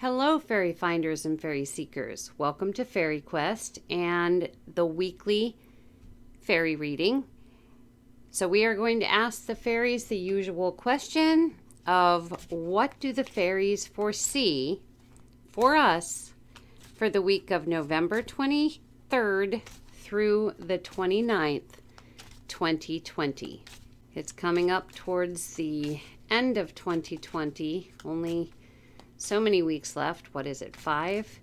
Hello, fairy finders and fairy seekers. Welcome to FaerieQuest and the weekly fairy reading. So we are going to ask the fairies the usual question of what do the fairies foresee for us for the week of November 23rd through the 29th, 2020. It's coming up towards the end of 2020, only so many weeks left. What is it, 5?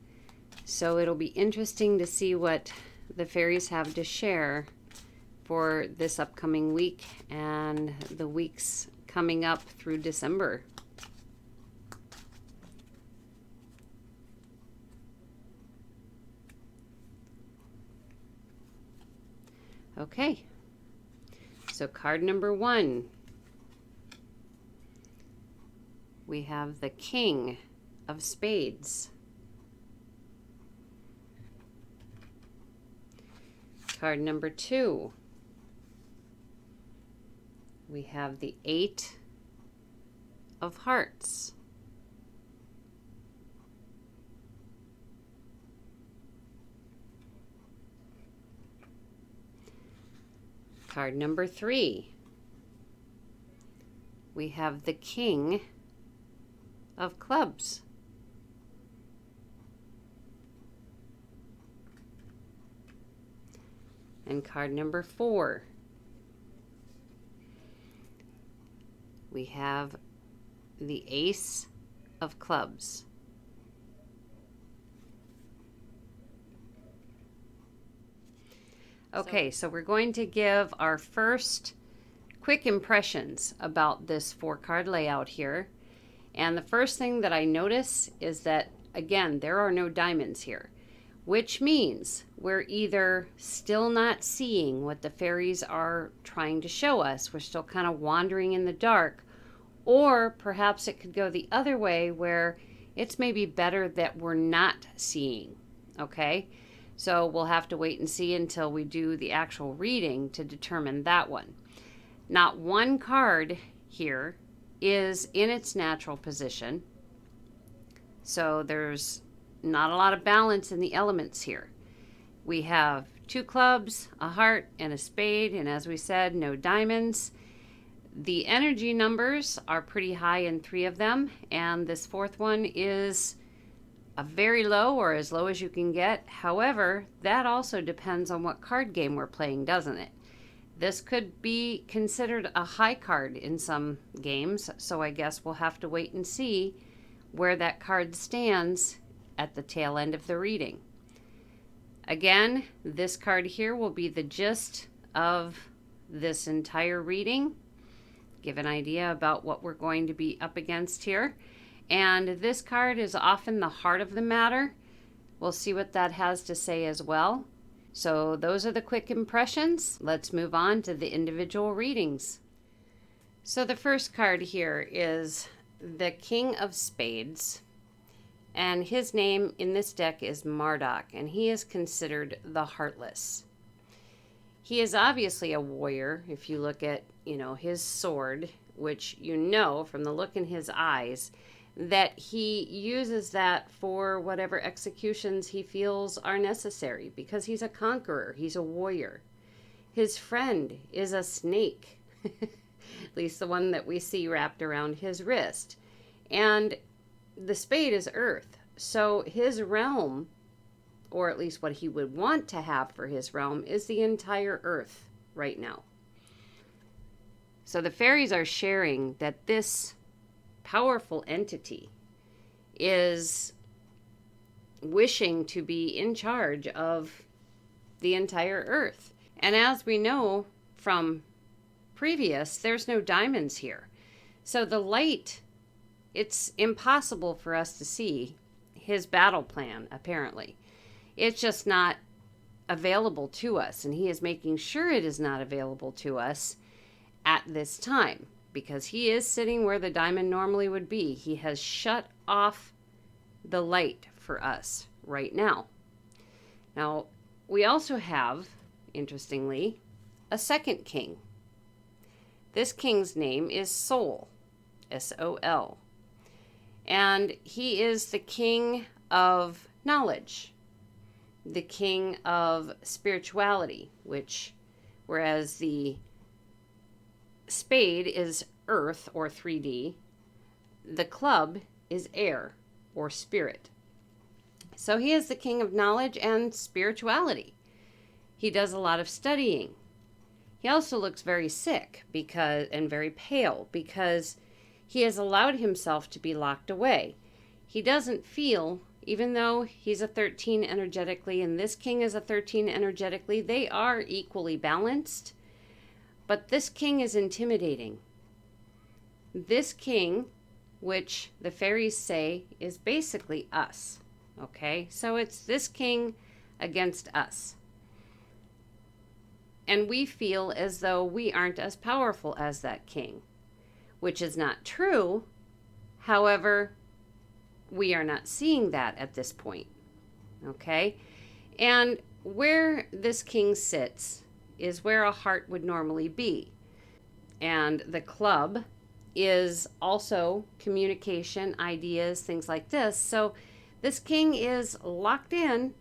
So it'll be interesting to see what the fairies have to share for this upcoming week and the weeks coming up through December. Okay, so card number 1. We have the King of Spades. Card number 2. We have the 8 of Hearts. Card number 3. We have the King of Clubs. And card number 4, we have the Ace of Clubs. Okay, so we're going to give our first quick impressions about this 4-card layout here. And the first thing that I notice is that, again, there are no diamonds here, which means we're either still not seeing what the fairies are trying to show us. We're still kind of wandering in the dark, or perhaps it could go the other way where it's maybe better that we're not seeing, okay? So we'll have to wait and see until we do the actual reading to determine that one. Not one card here is in its natural position, so there's not a lot of balance in the elements here. We have 2 clubs, a heart, and a spade, and as we said, no diamonds. The energy numbers are pretty high in 3 of them, and this 4th one is a very low, or as low as you can get. However, that also depends on what card game we're playing, doesn't it? This could be considered a high card in some games, so I guess we'll have to wait and see where that card stands at the tail end of the reading. Again, this card here will be the gist of this entire reading. Give an idea about what we're going to be up against here. And this card is often the heart of the matter. We'll see what that has to say as well. So those are the quick impressions. Let's move on to the individual readings. So the first card here is the King of Spades, and his name in this deck is Marduk, and he is considered the Heartless. He is obviously a warrior. If you look at, his sword, which from the look in his eyes, that he uses that for whatever executions he feels are necessary, because he's a conqueror, he's a warrior. His friend is a snake, at least the one that we see wrapped around his wrist. And the spade is earth, so his realm, or at least what he would want to have for his realm, is the entire earth right now. So the fairies are sharing that this powerful entity is wishing to be in charge of the entire earth. And as we know from previous, there's no diamonds here. So the light, it's impossible for us to see his battle plan, apparently. It's just not available to us, and he is making sure it is not available to us at this time, because he is sitting where the diamond normally would be. He has shut off the light for us right now. Now, we also have, interestingly, a second king. This king's name is Sol, S-O-L. And he is the king of knowledge, the king of spirituality, whereas the spade is earth or 3D, the club is air or spirit. So he is the king of knowledge and spirituality. He does a lot of studying. He also looks very sick and very pale because he has allowed himself to be locked away. He doesn't feel, even though he's a 13 energetically and this king is a 13 energetically, they are equally balanced. But this king is intimidating. This king, which the fairies say is basically us. Okay, so it's this king against us. And we feel as though we aren't as powerful as that king, which is not true. However, we are not seeing that at this point. Okay, and where this king sits is where a heart would normally be. And the club is also communication, ideas, things like this. So this king is locked in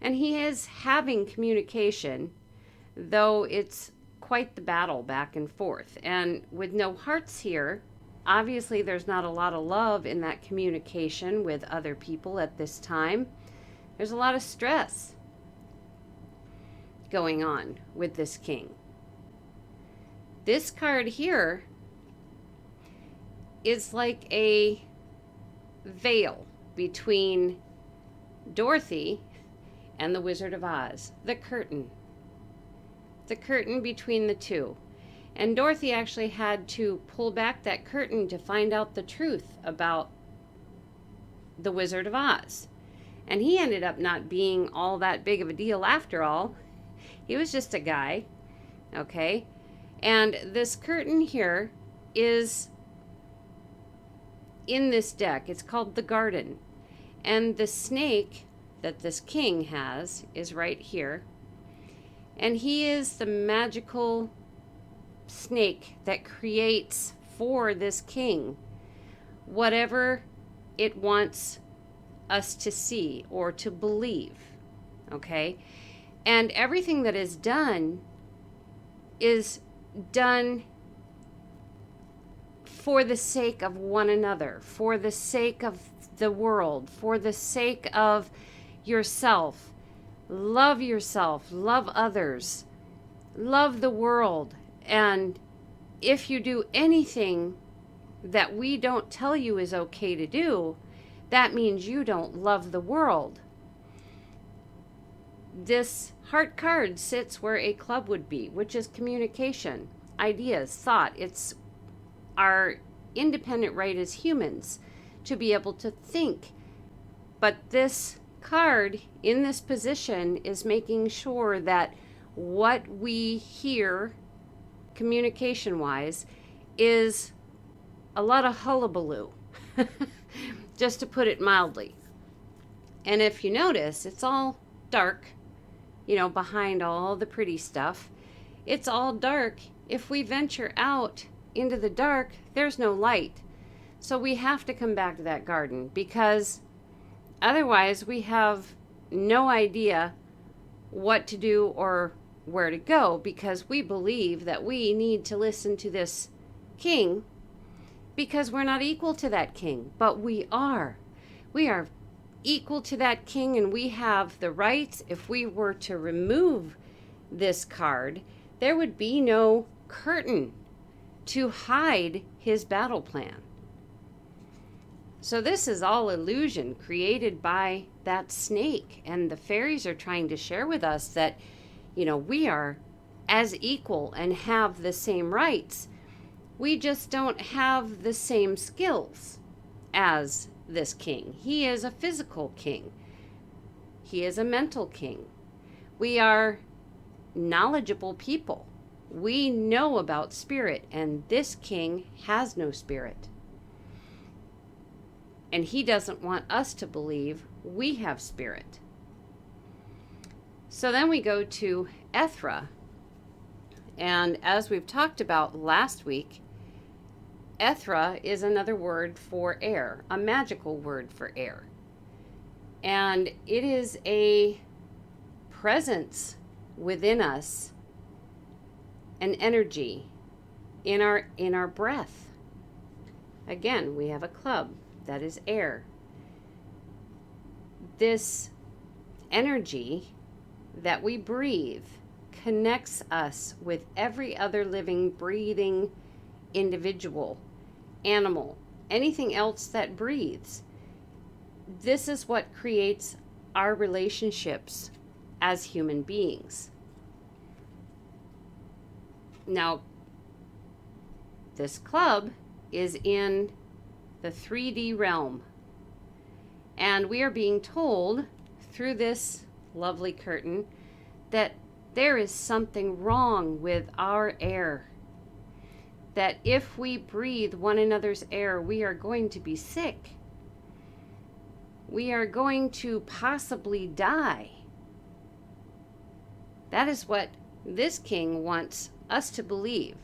and he is having communication, though it's quite the battle back and forth. And with no hearts here, obviously there's not a lot of love in that communication with other people at this time. There's a lot of stress going on with this king. This card here is like a veil between Dorothy and the Wizard of Oz. The curtain between the two. And Dorothy actually had to pull back that curtain to find out the truth about the Wizard of Oz. And he ended up not being all that big of a deal after all. He was just a guy, okay? And this curtain here is in this deck. It's called the Garden. And the snake that this king has is right here. And he is the magical snake that creates for this king whatever it wants us to see or to believe, okay? And everything that is done for the sake of one another, for the sake of the world, for the sake of yourself. Love, love others, love the world. And if you do anything that we don't tell you is okay to do, that means you don't love the world. This heart card sits where a club would be, which is communication, ideas, thought. It's our independent right as humans to be able to think. But this card in this position is making sure that what we hear communication wise is a lot of hullabaloo, just to put it mildly. And if you notice, it's all dark, behind all the pretty stuff. It's all dark. If we venture out into the dark, there's no light. So we have to come back to that garden, because otherwise we have no idea what to do or where to go, because we believe that we need to listen to this king because we're not equal to that king. But we are. We are equal to that king, and we have the rights. If we were to remove this card, there would be no curtain to hide his battle plan. So this is all illusion created by that snake. And the fairies are trying to share with us that, we are as equal and have the same rights. We just don't have the same skills as this king. He is a physical king. He is a mental king. We are knowledgeable people. We know about spirit, and this king has no spirit. And he doesn't want us to believe we have spirit. So then we go to Ethra. And as we've talked about last week, Ethra is another word for air, a magical word for air. And it is a presence within us, an energy in our breath. Again, we have a club, that is air. This energy that we breathe connects us with every other living, breathing individual, animal, anything else that breathes. This is what creates our relationships as human beings. Now, this club is in the 3D realm, and we are being told through this lovely curtain that there is something wrong with our air. That if we breathe one another's air, we are going to be sick. We are going to possibly die. That is what this king wants us to believe.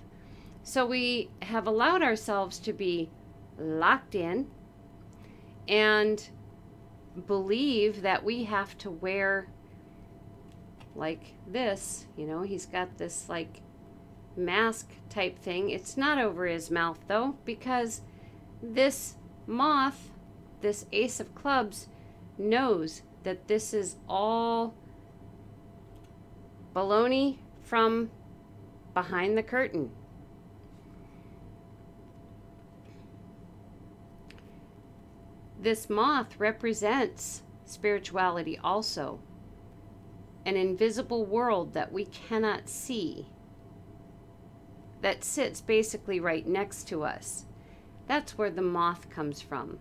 So we have allowed ourselves to be locked in and believe that we have to wear like this, he's got this like mask type thing. It's not over his mouth though, because this moth, this Ace of Clubs, knows that this is all baloney from behind the curtain. This moth represents spirituality also, an invisible world that we cannot see, that sits basically right next to us. That's where the moth comes from.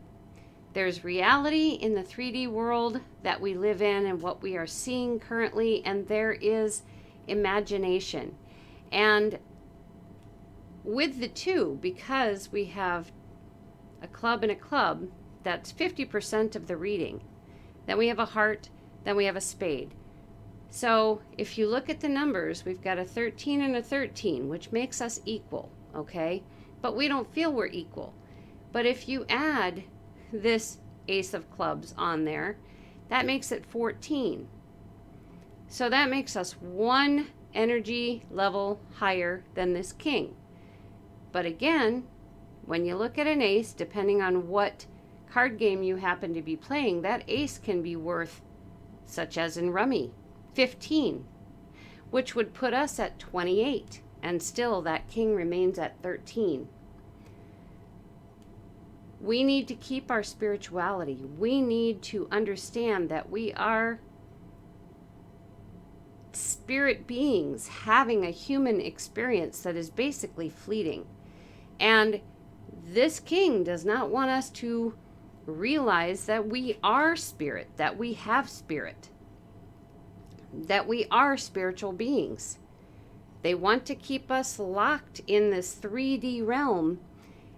There's reality in the 3D world that we live in and what we are seeing currently, and there is imagination. And with the two, because we have a club and a club, that's 50% of the reading. Then we have a heart, then we have a spade. So if you look at the numbers, we've got a 13 and a 13, which makes us equal, okay? But we don't feel we're equal. But if you add this Ace of Clubs on there, that makes it 14. So that makes us one energy level higher than this king. But again, when you look at an ace, depending on what card game you happen to be playing, that ace can be worth, such as in Rummy, 15, which would put us at 28, and still that king remains at 13. We need to keep our spirituality. We need to understand that we are spirit beings having a human experience that is basically fleeting. And this king does not want us to realize that we are spirit, that we have spirit, that we are spiritual beings. They want to keep us locked in this 3D realm,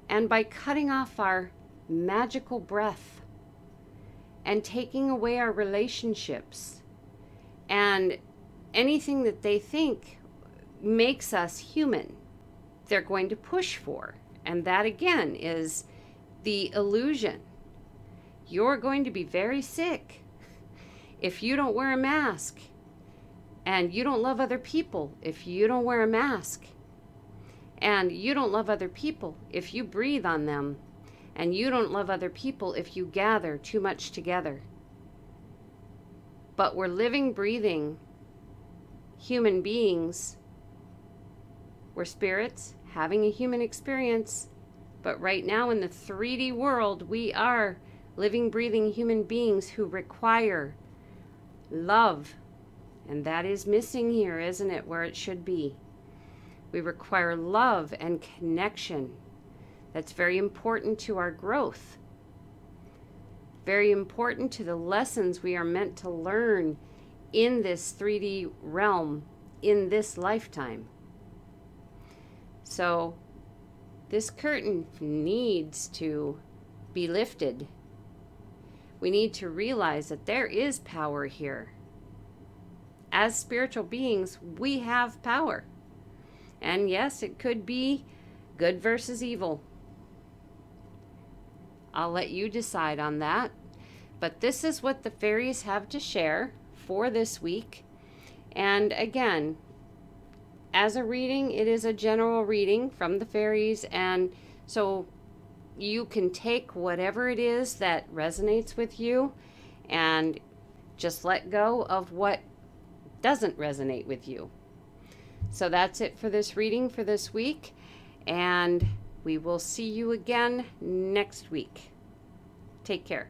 and by cutting off our magical breath and taking away our relationships and anything that they think makes us human, they're going to push for. And that again is the illusion. You're going to be very sick if you don't wear a mask, and you don't love other people if you don't wear a mask, and you don't love other people if you breathe on them, and you don't love other people if you gather too much together. But we're living, breathing human beings. We're spirits having a human experience, but right now in the 3D world, we are living, breathing human beings who require love. And that is missing here, isn't it, where it should be? We require love and connection. That's very important to our growth. Very important to the lessons we are meant to learn in this 3D realm in this lifetime. So this curtain needs to be lifted. We need to realize that there is power here. As spiritual beings, we have power. And yes, it could be good versus evil. I'll let you decide on that. But this is what the fairies have to share for this week. And again, as a reading, it is a general reading from the fairies, and so you can take whatever it is that resonates with you and just let go of what doesn't resonate with you. So that's it for this reading for this week, and we will see you again next week. Take care.